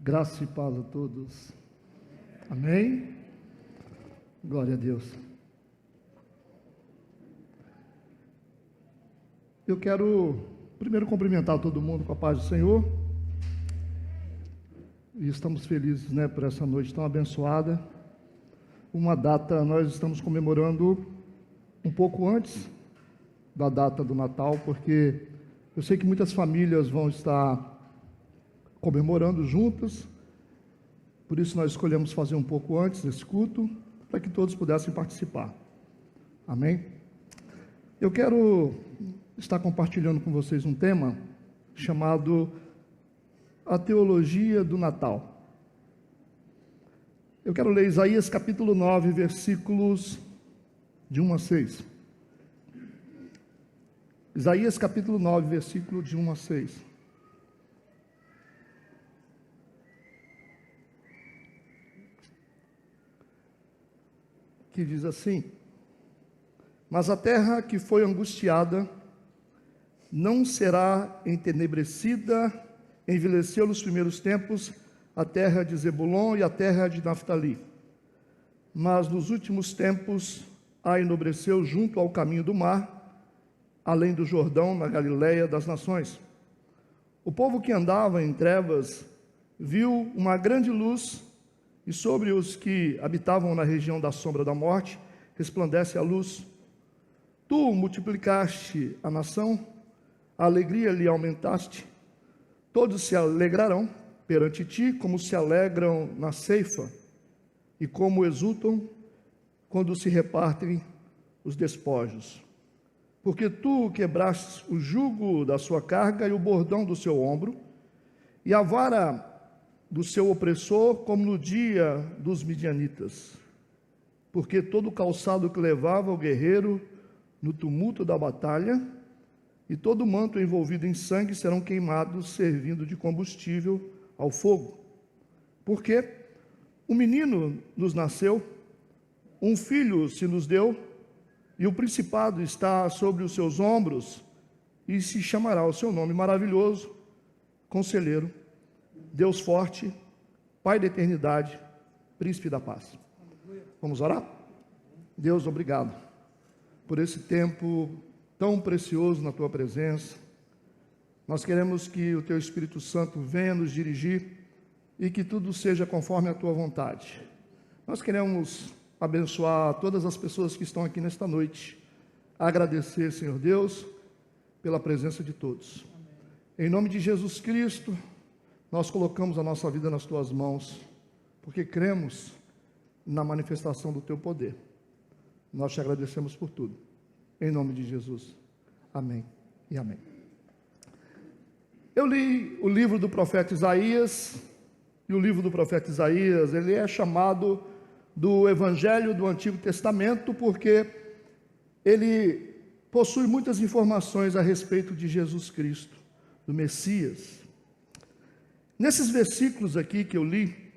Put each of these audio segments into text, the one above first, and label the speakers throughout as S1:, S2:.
S1: Graça e paz a todos. Amém? Glória a Deus. Eu quero primeiro cumprimentar todo mundo com a paz do Senhor. E estamos felizes, por essa noite tão abençoada. Uma data, nós estamos comemorando um pouco antes da data do Natal, porque eu sei que muitas famílias vão estar comemorando juntas, por isso nós escolhemos fazer um pouco antes desse culto, para que todos pudessem participar. Amém? Eu quero estar compartilhando com vocês um tema chamado a teologia do Natal. Eu quero ler Isaías capítulo 9, versículos de 1 a 6. Isaías capítulo 9, versículo de 1 a 6. Que diz assim: mas a terra que foi angustiada não será entenebrecida, envelheceu nos primeiros tempos a terra de Zebulon e a terra de Naftali, mas nos últimos tempos a enobreceu junto ao caminho do mar, além do Jordão, na Galileia das nações. O povo que andava em trevas viu uma grande luz, e sobre os que habitavam na região da sombra da morte resplandece a luz. Tu multiplicaste a nação, a alegria lhe aumentaste. Todos se alegrarão perante ti, como se alegram na ceifa, e como exultam quando se repartem os despojos. Porque tu quebraste o jugo da sua carga e o bordão do seu ombro, e a vara do seu opressor, como no dia dos midianitas. Porque todo o calçado que levava o guerreiro no tumulto da batalha, e todo o manto envolvido em sangue serão queimados, servindo de combustível ao fogo. Porque um menino nos nasceu, um filho se nos deu, e o principado está sobre os seus ombros, e se chamará o seu nome maravilhoso, Conselheiro, Deus forte, Pai da eternidade, Príncipe da paz. Vamos orar? Deus, obrigado por esse tempo tão precioso na tua presença. Nós queremos que o teu Espírito Santo venha nos dirigir e que tudo seja conforme a tua vontade. Nós queremos abençoar todas as pessoas que estão aqui nesta noite, agradecer, Senhor Deus, pela presença de todos. Em nome de Jesus Cristo, nós colocamos a nossa vida nas tuas mãos, porque cremos na manifestação do teu poder. Nós te agradecemos por tudo. Em nome de Jesus. Amém e amém. Eu li o livro do profeta Isaías, e o livro do profeta Isaías, ele é chamado do Evangelho do Antigo Testamento, porque ele possui muitas informações a respeito de Jesus Cristo, do Messias. Nesses versículos aqui que eu li,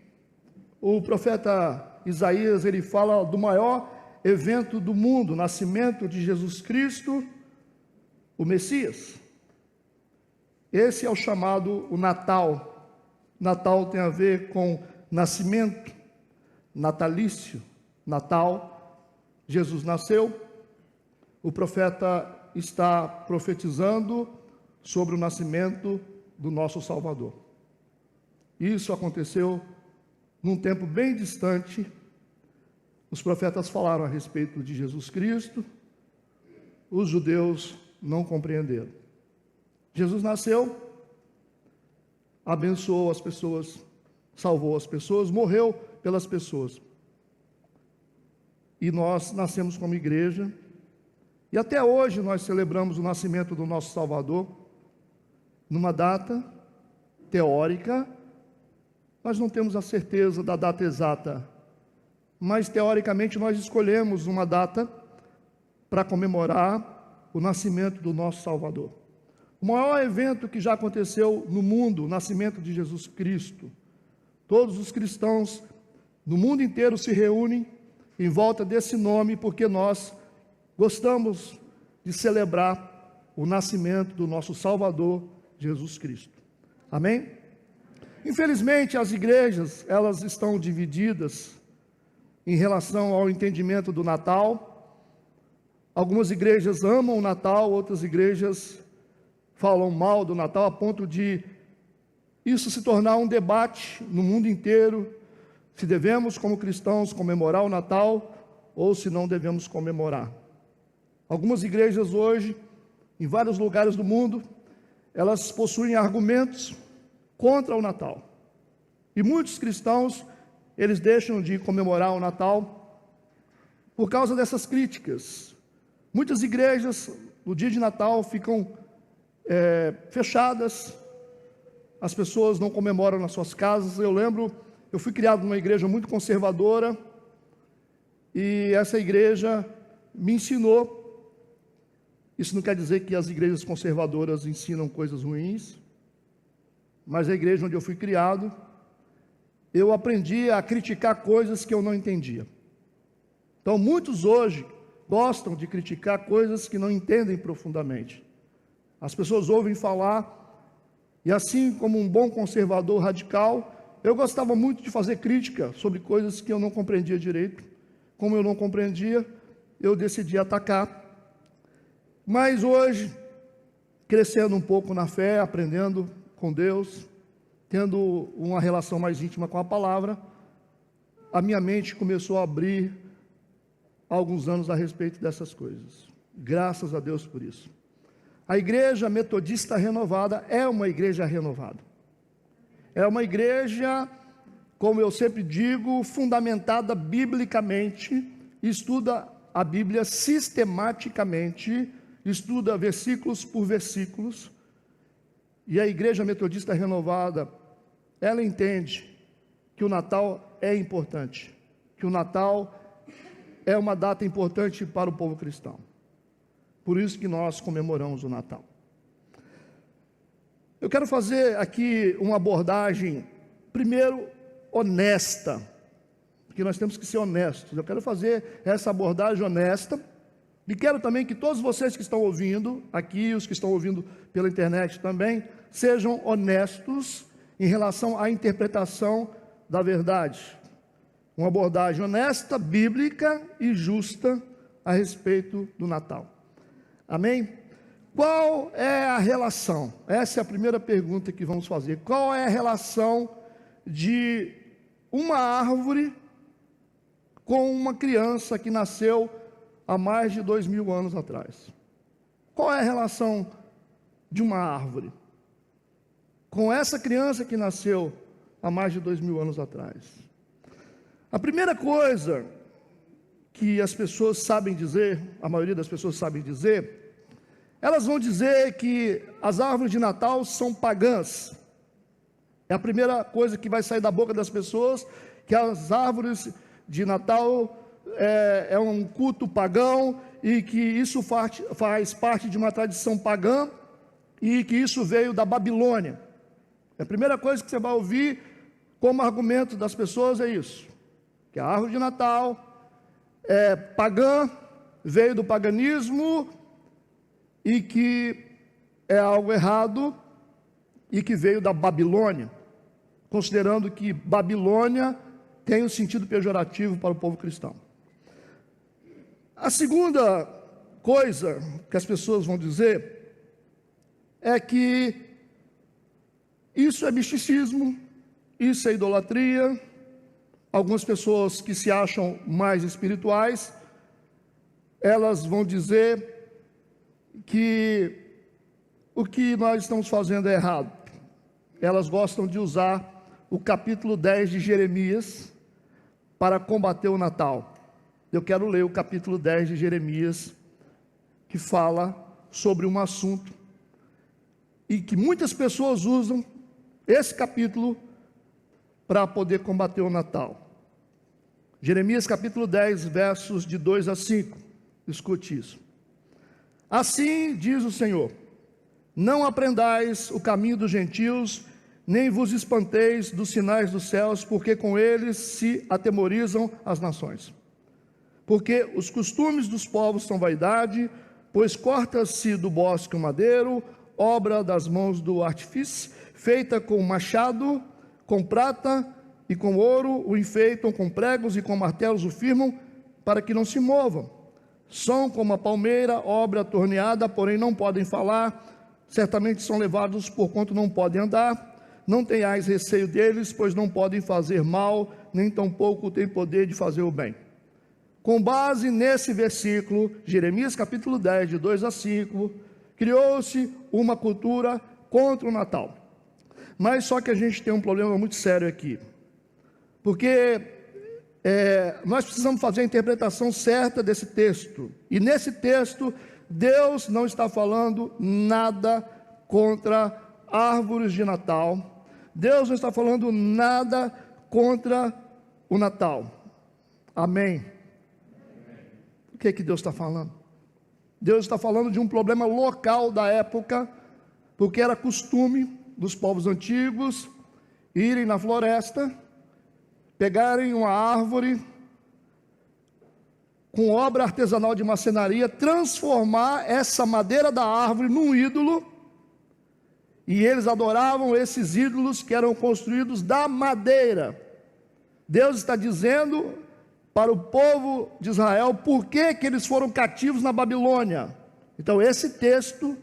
S1: o profeta Isaías, ele fala do maior evento do mundo, o nascimento de Jesus Cristo, o Messias. Esse é o chamado o Natal. Natal tem a ver com nascimento, natalício, Natal. Jesus nasceu, o profeta está profetizando sobre o nascimento do nosso Salvador. Isso aconteceu num tempo bem distante. Os profetas falaram a respeito de Jesus Cristo, os judeus não compreenderam. Jesus nasceu, abençoou as pessoas, salvou as pessoas, morreu pelas pessoas. E nós nascemos como igreja, e até hoje nós celebramos o nascimento do nosso Salvador, numa data teórica. Nós não temos a certeza da data exata, mas teoricamente nós escolhemos uma data para comemorar o nascimento do nosso Salvador. O maior evento que já aconteceu no mundo, o nascimento de Jesus Cristo. Todos os cristãos no mundo inteiro se reúnem em volta desse nome, porque nós gostamos de celebrar o nascimento do nosso Salvador, Jesus Cristo. Amém? Infelizmente, as igrejas, elas estão divididas em relação ao entendimento do Natal. Algumas igrejas amam o Natal, outras igrejas falam mal do Natal, a ponto de isso se tornar um debate no mundo inteiro, se devemos, como cristãos, comemorar o Natal ou se não devemos comemorar. Algumas igrejas hoje, em vários lugares do mundo, elas possuem argumentos contra o Natal. E muitos cristãos, eles deixam de comemorar o Natal por causa dessas críticas. Muitas igrejas, no dia de Natal, ficam fechadas, as pessoas não comemoram nas suas casas. Eu lembro, eu fui criado numa igreja muito conservadora, e essa igreja me ensinou. Isso não quer dizer que as igrejas conservadoras ensinam coisas ruins, mas a igreja onde eu fui criado, eu aprendi a criticar coisas que eu não entendia. Então, muitos hoje gostam de criticar coisas que não entendem profundamente. As pessoas ouvem falar, e assim como um bom conservador radical, eu gostava muito de fazer crítica sobre coisas que eu não compreendia direito. Como eu não compreendia, eu decidi atacar. Mas hoje, crescendo um pouco na fé, aprendendo com Deus, tendo uma relação mais íntima com a palavra, a minha mente começou a abrir há alguns anos a respeito dessas coisas. Graças a Deus por isso. A igreja metodista renovada é uma igreja renovada. É uma igreja, como eu sempre digo, fundamentada biblicamente, estuda a Bíblia sistematicamente, estuda versículos por versículos. E a igreja metodista renovada, ela entende que o Natal é importante, que o Natal é uma data importante para o povo cristão. Por isso que nós comemoramos o Natal. Eu quero fazer aqui uma abordagem, primeiro, honesta, porque nós temos que ser honestos. Eu quero fazer essa abordagem honesta, e quero também que todos vocês que estão ouvindo aqui, os que estão ouvindo pela internet também, sejam honestos em relação à interpretação da verdade. Uma abordagem honesta, bíblica e justa a respeito do Natal. Amém? Qual é a relação? Essa é a primeira pergunta que vamos fazer. Qual é a relação de uma árvore com uma criança que nasceu há mais de 2000 anos atrás? Qual é a relação de uma árvore com essa criança que nasceu há mais de 2000 anos atrás? A primeira coisa que as pessoas sabem dizer, a maioria das pessoas sabem dizer, elas vão dizer que as árvores de Natal são pagãs. É a primeira coisa que vai sair da boca das pessoas, que as árvores de Natal é um culto pagão, e que isso faz parte de uma tradição pagã, e que isso veio da Babilônia. A primeira coisa que você vai ouvir como argumento das pessoas é isso, que a árvore de Natal é pagã, veio do paganismo, e que é algo errado, e que veio da Babilônia, considerando que Babilônia tem um sentido pejorativo para o povo cristão. A segunda coisa que as pessoas vão dizer é que isso é misticismo, isso é idolatria. Algumas pessoas que se acham mais espirituais, elas vão dizer que o que nós estamos fazendo é errado. Elas gostam de usar o capítulo 10 de Jeremias para combater o Natal. Eu quero ler o capítulo 10 de Jeremias, que fala sobre um assunto, e que muitas pessoas usam esse capítulo para poder combater o Natal. Jeremias capítulo 10, versos de 2 a 5. Escute isso. Assim diz o Senhor: não aprendais o caminho dos gentios, nem vos espanteis dos sinais dos céus, porque com eles se atemorizam as nações. Porque os costumes dos povos são vaidade, pois corta-se do bosque o madeiro, obra das mãos do artífice, feita com machado, com prata e com ouro o enfeitam, com pregos e com martelos o firmam, para que não se movam. São como a palmeira, obra torneada, porém não podem falar, certamente são levados porquanto não podem andar. Não tenhais receio deles, pois não podem fazer mal, nem tampouco têm poder de fazer o bem. Com base nesse versículo, Jeremias capítulo 10, de 2 a 5, criou-se uma cultura contra o Natal. Mas só que a gente tem um problema muito sério aqui, porque nós precisamos fazer a interpretação certa desse texto, e nesse texto, Deus não está falando nada contra árvores de Natal, Deus não está falando nada contra o Natal, amém? O que Deus está falando? Deus está falando de um problema local da época, porque era costume dos povos antigos irem na floresta, pegarem uma árvore com obra artesanal de marcenaria, transformar essa madeira da árvore num ídolo, e eles adoravam esses ídolos que eram construídos da madeira. Deus está dizendo para o povo de Israel por que eles foram cativos na Babilônia. Então esse texto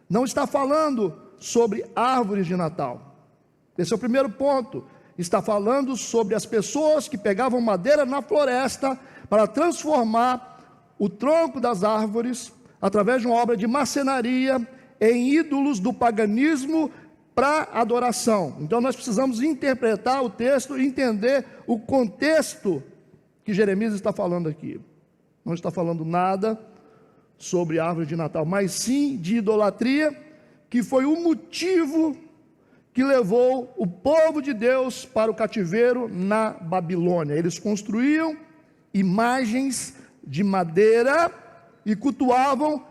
S1: não está falando sobre árvores de Natal. Esse é o primeiro ponto. Está falando sobre as pessoas que pegavam madeira na floresta para transformar o tronco das árvores, através de uma obra de marcenaria, em ídolos do paganismo para adoração. Então nós precisamos interpretar o texto e entender o contexto que Jeremias está falando aqui. Não está falando nada sobre árvore de Natal, mas sim de idolatria, que foi o motivo que levou o povo de Deus para o cativeiro na Babilônia. Eles construíam imagens de madeira e cultuavam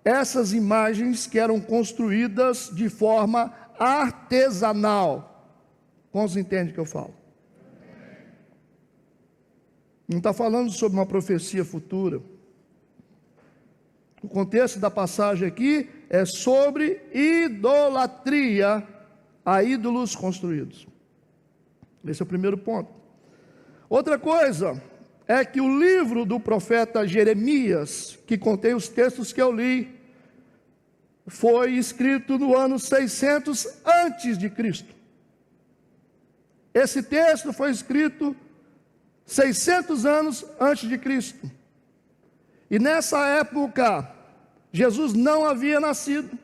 S1: essas imagens que eram construídas de forma artesanal. Quantos entendem o que eu falo? Não está falando sobre uma profecia futura. O contexto da passagem aqui é sobre idolatria a ídolos construídos. Esse é o primeiro ponto. Outra coisa é que o livro do profeta Jeremias, que contém os textos que eu li, foi escrito no ano 600 antes de Cristo. Esse texto foi escrito 600 anos antes de Cristo. E nessa época, Jesus não havia nascido.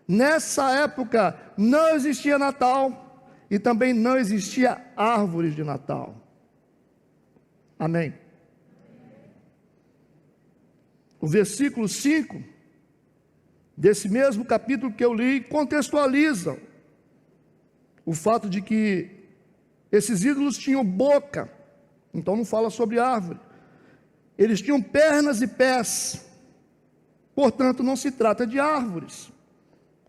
S1: Nessa época, não existia Natal e também não existia árvores de Natal. Amém. O versículo 5 desse mesmo capítulo que eu li contextualiza o fato de que esses ídolos tinham boca, então não fala sobre árvore. Eles tinham pernas e pés, portanto não se trata de árvores.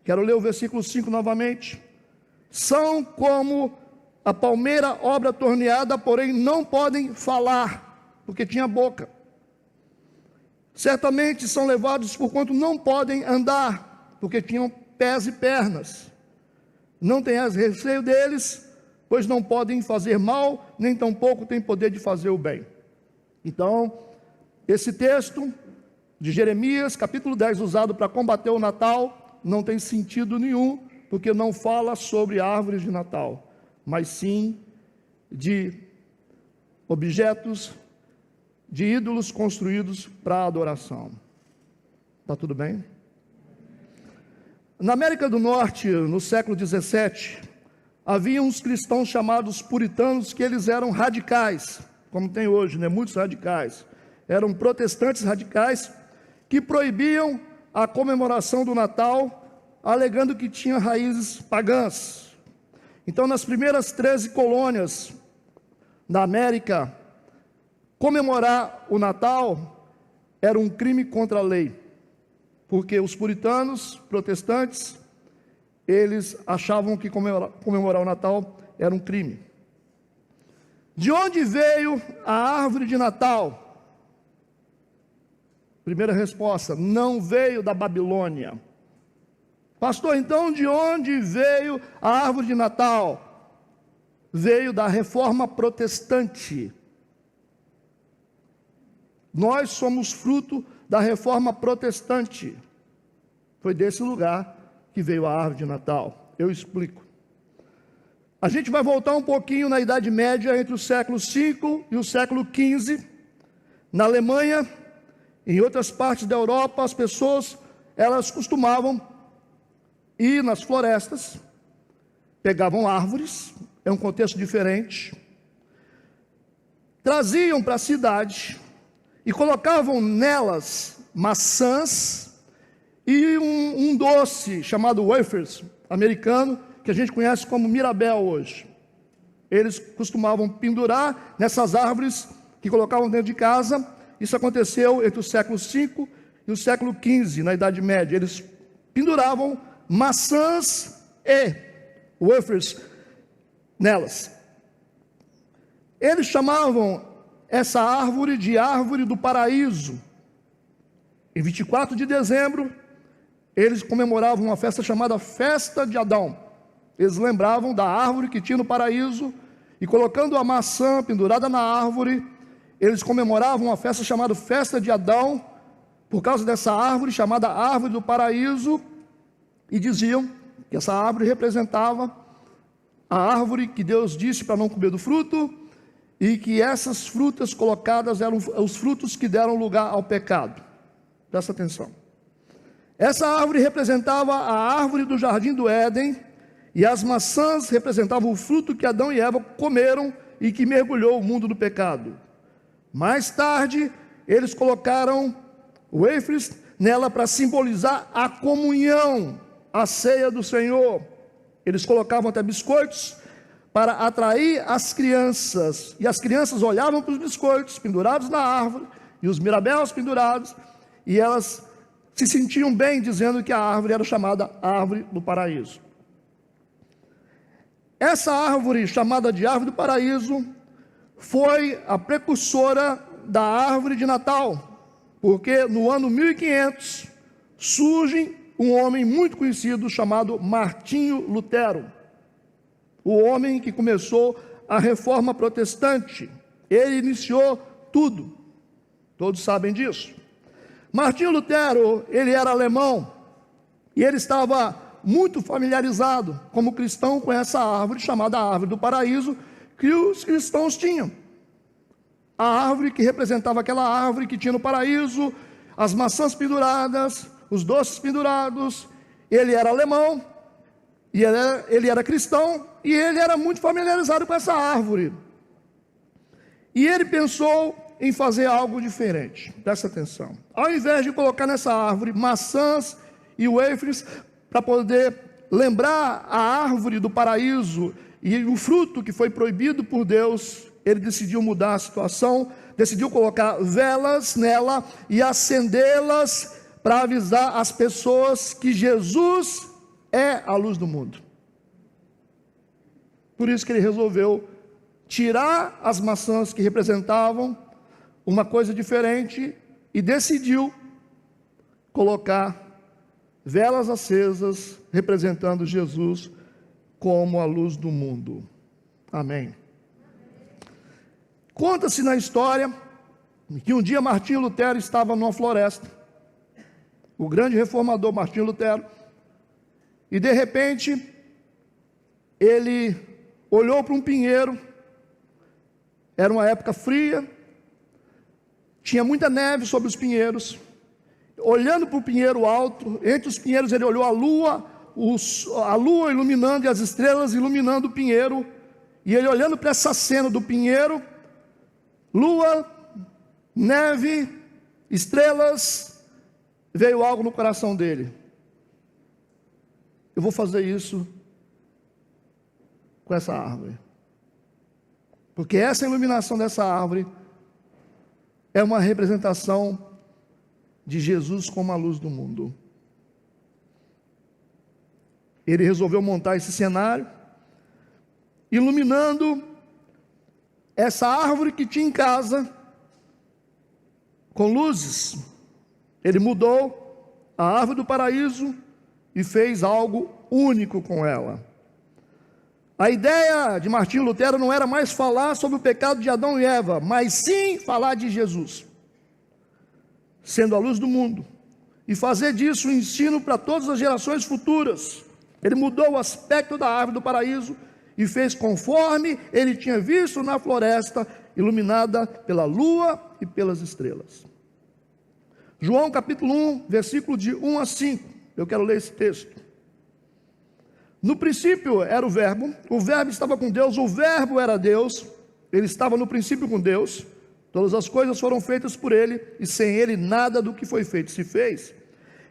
S1: Quero ler o versículo 5 novamente. São como a palmeira, obra torneada, porém não podem falar, porque tinha boca. Certamente são levados porquanto não podem andar, porque tinham pés e pernas. Não tenhas receio deles, pois não podem fazer mal, nem tampouco têm poder de fazer o bem. Então, esse texto de Jeremias, capítulo 10, usado para combater o Natal, não tem sentido nenhum, porque não fala sobre árvores de Natal, mas sim de objetos, de ídolos construídos para adoração. Está tudo bem? Na América do Norte, no século 17, havia uns cristãos chamados puritanos, que eles eram radicais, como tem hoje, né? Muitos radicais. Eram protestantes radicais, que proibiam a comemoração do Natal, alegando que tinha raízes pagãs. Então, nas primeiras 13 colônias da América, comemorar o Natal era um crime contra a lei, porque os puritanos, protestantes, eles achavam que comemorar o Natal era um crime. De onde veio a árvore de Natal? Primeira resposta: não veio da Babilônia. Pastor, então de onde veio a árvore de Natal? veio da Reforma Protestante. Nós somos fruto da Reforma Protestante. Foi desse lugar que veio a árvore de Natal. Eu explico. A gente vai voltar um pouquinho na Idade Média, entre o século V e o século XV. Na Alemanha, em outras partes da Europa, as pessoas, elas costumavam ir nas florestas, pegavam árvores, é um contexto diferente, traziam para a cidade e colocavam nelas maçãs e um doce chamado wafers, americano, que a gente conhece como Mirabel hoje. Eles costumavam pendurar nessas árvores que colocavam dentro de casa. Isso aconteceu entre o século V e o século XV, na Idade Média. Eles penduravam maçãs e wafers nelas. Eles chamavam essa árvore de árvore do paraíso. Em 24 de dezembro, eles comemoravam uma festa chamada Festa de Adão. Eles lembravam da árvore que tinha no paraíso, e colocando a maçã pendurada na árvore, eles comemoravam uma festa chamada Festa de Adão, por causa dessa árvore chamada Árvore do Paraíso, e diziam que essa árvore representava a árvore que Deus disse para não comer do fruto, e que essas frutas colocadas eram os frutos que deram lugar ao pecado. Presta atenção. Essa árvore representava a árvore do jardim do Éden, e as maçãs representavam o fruto que Adão e Eva comeram e que mergulhou o mundo do pecado. Mais tarde, eles colocaram wafers nela para simbolizar a comunhão, a ceia do Senhor. Eles colocavam até biscoitos para atrair as crianças, e as crianças olhavam para os biscoitos pendurados na árvore, e os mirabéus pendurados, e elas se sentiam bem, dizendo que a árvore era chamada Árvore do Paraíso. Essa árvore, chamada de Árvore do Paraíso, foi a precursora da árvore de Natal, porque no ano 1500 surge um homem muito conhecido chamado Martinho Lutero, o homem que começou a Reforma Protestante. Ele iniciou tudo, todos sabem disso. Martinho Lutero, ele era alemão, e ele estava muito familiarizado como cristão com essa árvore chamada Árvore do Paraíso, que os cristãos tinham. A árvore que representava aquela árvore que tinha no paraíso, as maçãs penduradas, os doces pendurados. Ele era alemão, e ele era cristão, e ele era muito familiarizado com essa árvore. E ele pensou em fazer algo diferente. Presta atenção. Ao invés de colocar nessa árvore maçãs e wafers, para poder lembrar a árvore do paraíso e o fruto que foi proibido por Deus, ele decidiu mudar a situação, decidiu colocar velas nela e acendê-las para avisar as pessoas que Jesus é a luz do mundo. Por isso que ele resolveu tirar as maçãs que representavam uma coisa diferente e decidiu colocar velas acesas representando Jesus como a luz do mundo. Amém. Conta-se na história que um dia Martinho Lutero estava numa floresta, o grande reformador Martinho Lutero, e de repente ele olhou para um pinheiro. Era uma época fria, tinha muita neve sobre os pinheiros. Olhando para o pinheiro alto, entre os pinheiros ele olhou a lua iluminando e as estrelas iluminando o pinheiro, e ele olhando para essa cena do pinheiro, lua, neve, estrelas, veio algo no coração dele: eu vou fazer isso com essa árvore, porque essa iluminação dessa árvore é uma representação de Jesus como a luz do mundo. Ele resolveu montar esse cenário, iluminando essa árvore que tinha em casa com luzes. Ele mudou a árvore do paraíso e fez algo único com ela. A ideia de Martinho Lutero não era mais falar sobre o pecado de Adão e Eva, mas sim falar de Jesus, sendo a luz do mundo, e fazer disso um ensino para todas as gerações futuras. Ele mudou o aspecto da árvore do paraíso e fez conforme ele tinha visto na floresta, iluminada pela lua e pelas estrelas. João capítulo 1, versículo de 1 a 5, eu quero ler esse texto. No princípio era o verbo estava com Deus, o verbo era Deus, ele estava no princípio com Deus, todas as coisas foram feitas por ele, e sem ele nada do que foi feito se fez.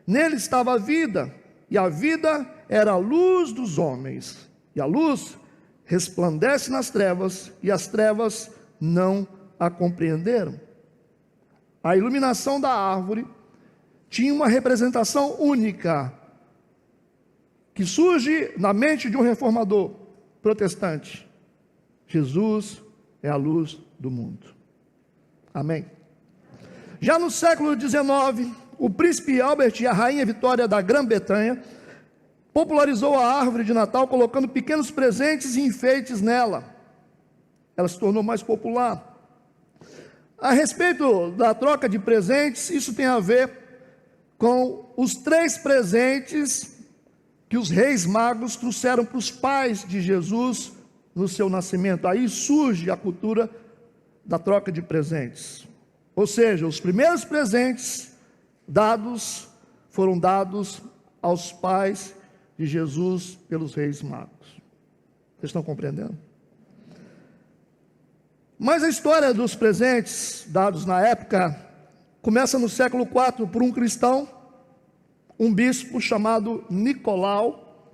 S1: Nele estava a vida, e a vida era a luz dos homens, e a luz resplandece nas trevas, e as trevas não a compreenderam. A iluminação da árvore tinha uma representação única, que surge na mente de um reformador protestante. Jesus é a luz do mundo. Amém. Já no século XIX, o príncipe Albert e a rainha Vitória da Grã-Bretanha popularizou a árvore de Natal, colocando pequenos presentes e enfeites nela. Ela se tornou mais popular. A respeito da troca de presentes, isso tem a ver com os 3 presentes que os reis magos trouxeram para os pais de Jesus no seu nascimento. Aí surge a cultura da troca de presentes. Ou seja, os primeiros presentes foram dados aos pais de Jesus pelos reis magos. Vocês estão compreendendo? Mas a história dos presentes dados na época começa no século IV por um cristão, um bispo chamado Nicolau,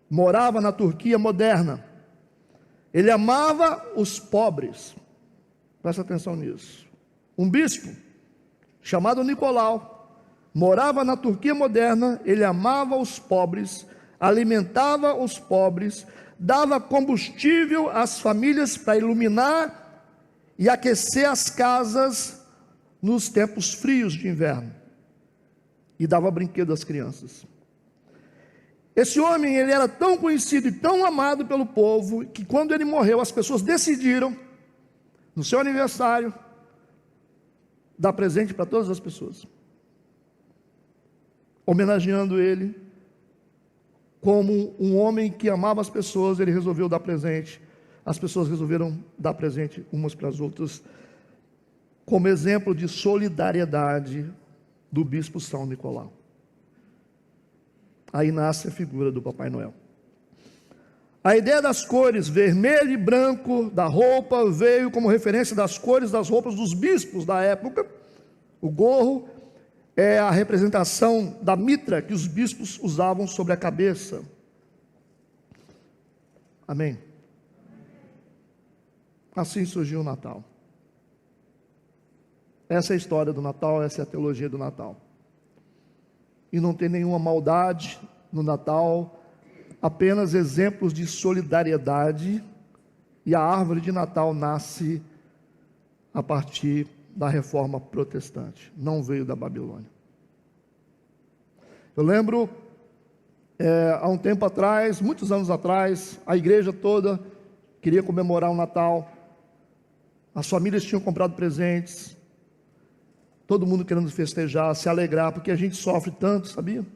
S1: morava na Turquia moderna. Ele amava os pobres. Presta atenção nisso. Um bispo chamado Nicolau morava na Turquia moderna. Ele amava os pobres, alimentava os pobres, dava combustível às famílias para iluminar e aquecer as casas nos tempos frios de inverno, e dava brinquedo às crianças. Esse homem, ele era tão conhecido e tão amado pelo povo, que quando ele morreu, as pessoas decidiram, no seu aniversário, dar presente para todas as pessoas, homenageando ele. Como um homem que amava as pessoas, ele resolveu dar presente. As pessoas resolveram dar presente umas para as outras, como exemplo de solidariedade do bispo São Nicolau. Aí nasce a figura do Papai Noel. A ideia das cores vermelho e branco da roupa veio como referência das cores das roupas dos bispos da época. O gorro é a representação da mitra que os bispos usavam sobre a cabeça. Amém? Assim surgiu o Natal. Essa é a história do Natal, essa é a teologia do Natal. E não tem nenhuma maldade no Natal, apenas exemplos de solidariedade. E a árvore de Natal nasce a partir da reforma protestante, não veio da Babilônia. Eu lembro, há um tempo atrás, muitos anos atrás, a igreja toda queria comemorar o Natal, as famílias tinham comprado presentes, todo mundo querendo festejar, se alegrar, porque a gente sofre tanto, sabia?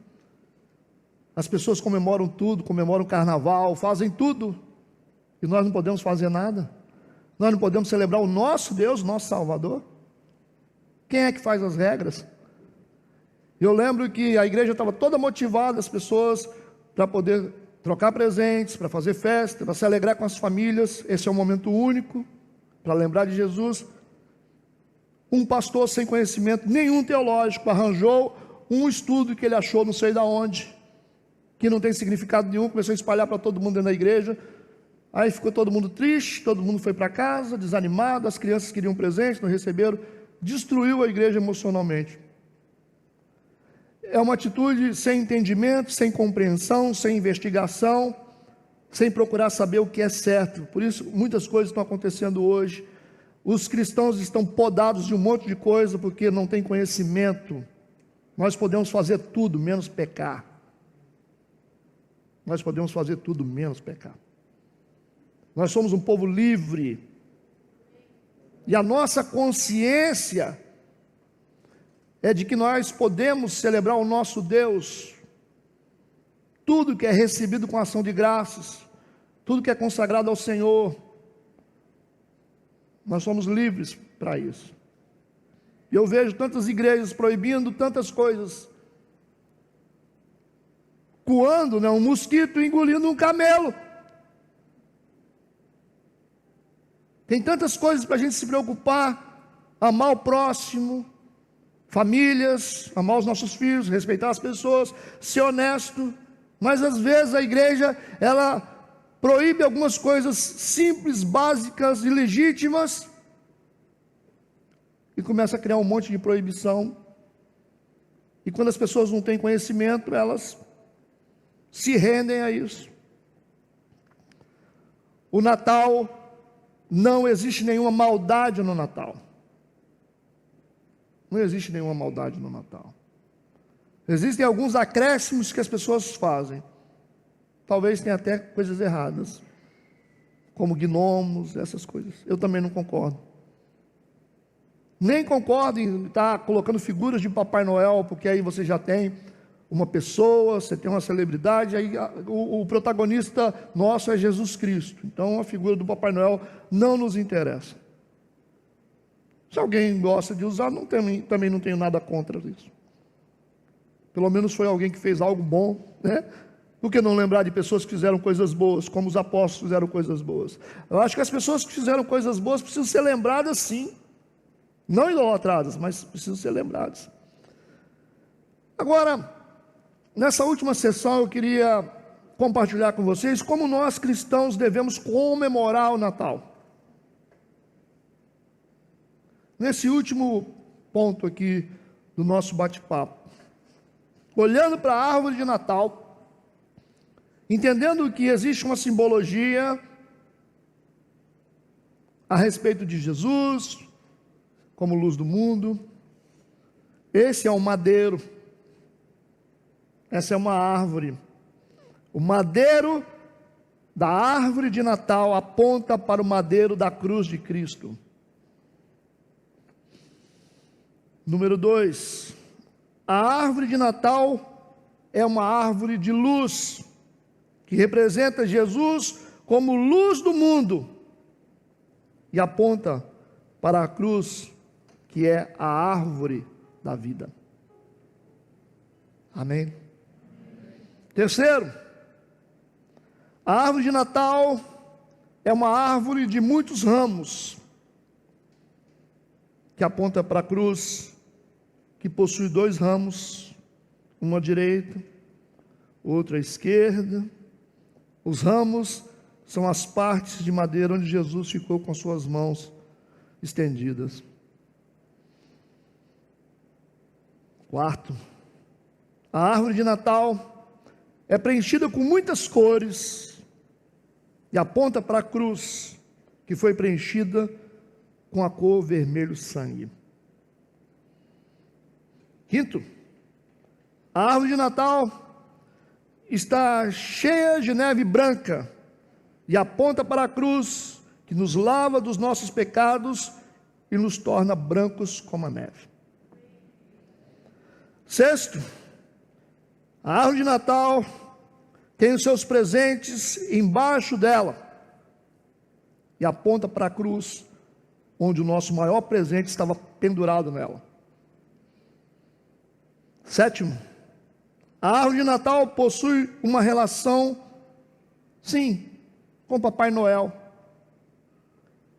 S1: As pessoas comemoram tudo, comemoram o carnaval, fazem tudo, e nós não podemos fazer nada. Nós não podemos celebrar o nosso Deus, nosso Salvador. Quem é que faz as regras? Eu lembro que a igreja estava toda motivada, as pessoas, para poder trocar presentes, para fazer festa, para se alegrar com as famílias. Esse é um momento único, para lembrar de Jesus. Um pastor sem conhecimento nenhum teológico arranjou um estudo que ele achou não sei de onde, que não tem significado nenhum, começou a espalhar para todo mundo dentro da igreja. Aí ficou todo mundo triste, todo mundo foi para casa, desanimado, as crianças queriam presente, não receberam, destruiu a igreja emocionalmente. É uma atitude sem entendimento, sem compreensão, sem investigação, sem procurar saber o que é certo. Por isso, muitas coisas estão acontecendo hoje. Os cristãos estão podados de um monte de coisa, porque não têm conhecimento. Nós podemos fazer tudo, menos pecar. Nós podemos fazer tudo, menos pecar. Nós somos um povo livre. E a nossa consciência é de que nós podemos celebrar o nosso Deus. Tudo que é recebido com ação de graças, tudo que é consagrado ao Senhor, nós somos livres para isso. E eu vejo tantas igrejas proibindo tantas coisas, coando, um mosquito engolindo um camelo. Tem tantas coisas para a gente se preocupar: amar o próximo, famílias, amar os nossos filhos, respeitar as pessoas, ser honesto. Mas às vezes a igreja, ela proíbe algumas coisas simples, básicas e legítimas, e começa a criar um monte de proibição. E quando as pessoas não têm conhecimento, elas se rendem a isso. O Natal, não existe nenhuma maldade no Natal. Não existe nenhuma maldade no Natal. Existem alguns acréscimos que as pessoas fazem. Talvez tenha até coisas erradas, como gnomos, essas coisas. Eu também não concordo. Nem concordo em estar colocando figuras de Papai Noel, porque aí você já tem uma pessoa, você tem uma celebridade, aí o protagonista nosso é Jesus Cristo. Então a figura do Papai Noel não nos interessa. Se alguém gosta de usar, também não tenho nada contra isso. Pelo menos foi alguém que fez algo bom, né? Por que não lembrar de pessoas que fizeram coisas boas, como os apóstolos fizeram coisas boas? Eu acho que as pessoas que fizeram coisas boas precisam ser lembradas, sim. Não idolatradas, mas precisam ser lembradas. Agora, nessa última sessão eu queria compartilhar com vocês como nós cristãos devemos comemorar o Natal. Nesse último ponto aqui do nosso bate-papo, olhando para a árvore de Natal, entendendo que existe uma simbologia a respeito de Jesus, como luz do mundo. Esse é um madeiro, essa é uma árvore. O madeiro da árvore de Natal aponta para o madeiro da cruz de Cristo. Número 2, a árvore de Natal é uma árvore de luz, que representa Jesus como luz do mundo, e aponta para a cruz, que é a árvore da vida. Amém? Terceiro, a árvore de Natal é uma árvore de muitos ramos, que aponta para a cruz, que possui 2 ramos, um à direita, outro à esquerda. Os ramos são as partes de madeira onde Jesus ficou com suas mãos estendidas. Quarto, a árvore de Natal é preenchida com muitas cores e aponta para a cruz, que foi preenchida com a cor vermelho sangue. Quinto, a árvore de Natal está cheia de neve branca e aponta para a cruz, que nos lava dos nossos pecados e nos torna brancos como a neve. Sexto, a árvore de Natal tem os seus presentes embaixo dela e aponta para a cruz, onde o nosso maior presente estava pendurado nela. Sétimo, a árvore de Natal possui uma relação, sim, com Papai Noel,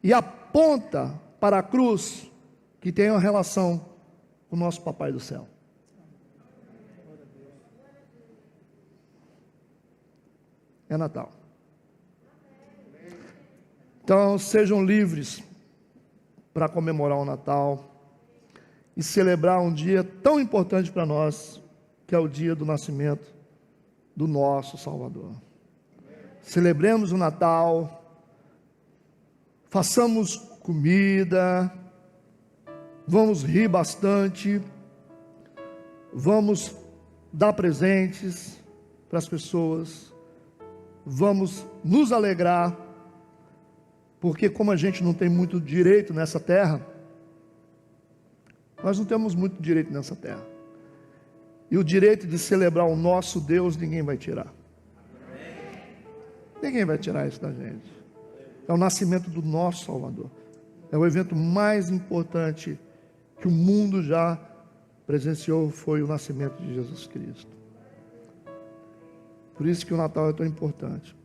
S1: e aponta para a cruz, que tem uma relação com o nosso Papai do céu. É Natal. Então sejam livres para comemorar o Natal e celebrar um dia tão importante para nós, que é o dia do nascimento do nosso Salvador. Celebremos o Natal, façamos comida, vamos rir bastante, vamos dar presentes para as pessoas, vamos nos alegrar, Porque como a gente não tem muito direito nessa terra, nós não temos muito direito nessa terra. E o direito de celebrar o nosso Deus, ninguém vai tirar. Ninguém vai tirar isso da gente. É o nascimento do nosso Salvador. É o evento mais importante que o mundo já presenciou, foi o nascimento de Jesus Cristo. Por isso que o Natal é tão importante.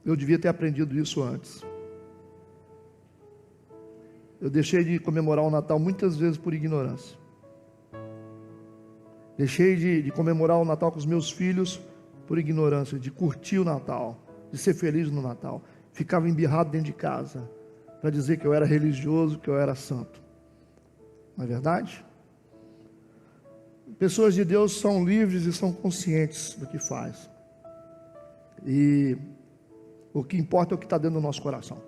S1: Eu devia ter aprendido isso antes. Eu deixei de comemorar o Natal muitas vezes por ignorância. Deixei de comemorar o Natal com os meus filhos por ignorância, de curtir o Natal, de ser feliz no Natal. Ficava embirrado dentro de casa para dizer que eu era religioso, que eu era santo. Não é verdade? Pessoas de Deus são livres e são conscientes do que faz. E o que importa é o que está dentro do nosso coração.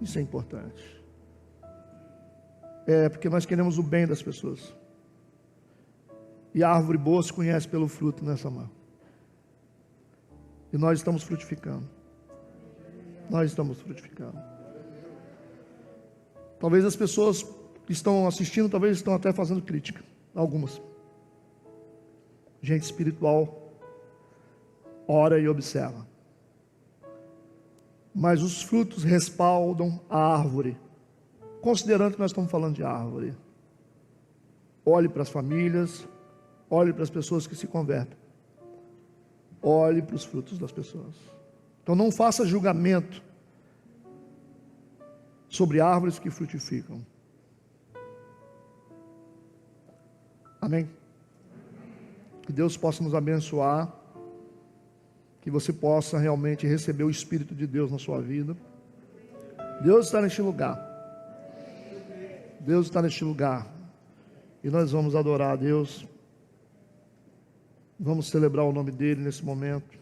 S1: Isso é importante. É porque nós queremos o bem das pessoas. E a árvore boa se conhece pelo fruto nessa mão. E nós estamos frutificando. Nós estamos frutificando. Talvez as pessoas que estão assistindo, talvez estão até fazendo crítica. Algumas. Gente espiritual ora e observa. Mas os frutos respaldam a árvore. Considerando que nós estamos falando de árvore. Olhe para as famílias, olhe para as pessoas que se convertem. Olhe para os frutos das pessoas. Então não faça julgamento sobre árvores que frutificam. Amém? Que Deus possa nos abençoar, que você possa realmente receber o Espírito de Deus na sua vida. Deus está neste lugar. Deus está neste lugar. E nós vamos adorar a Deus. Vamos celebrar o nome dEle nesse momento.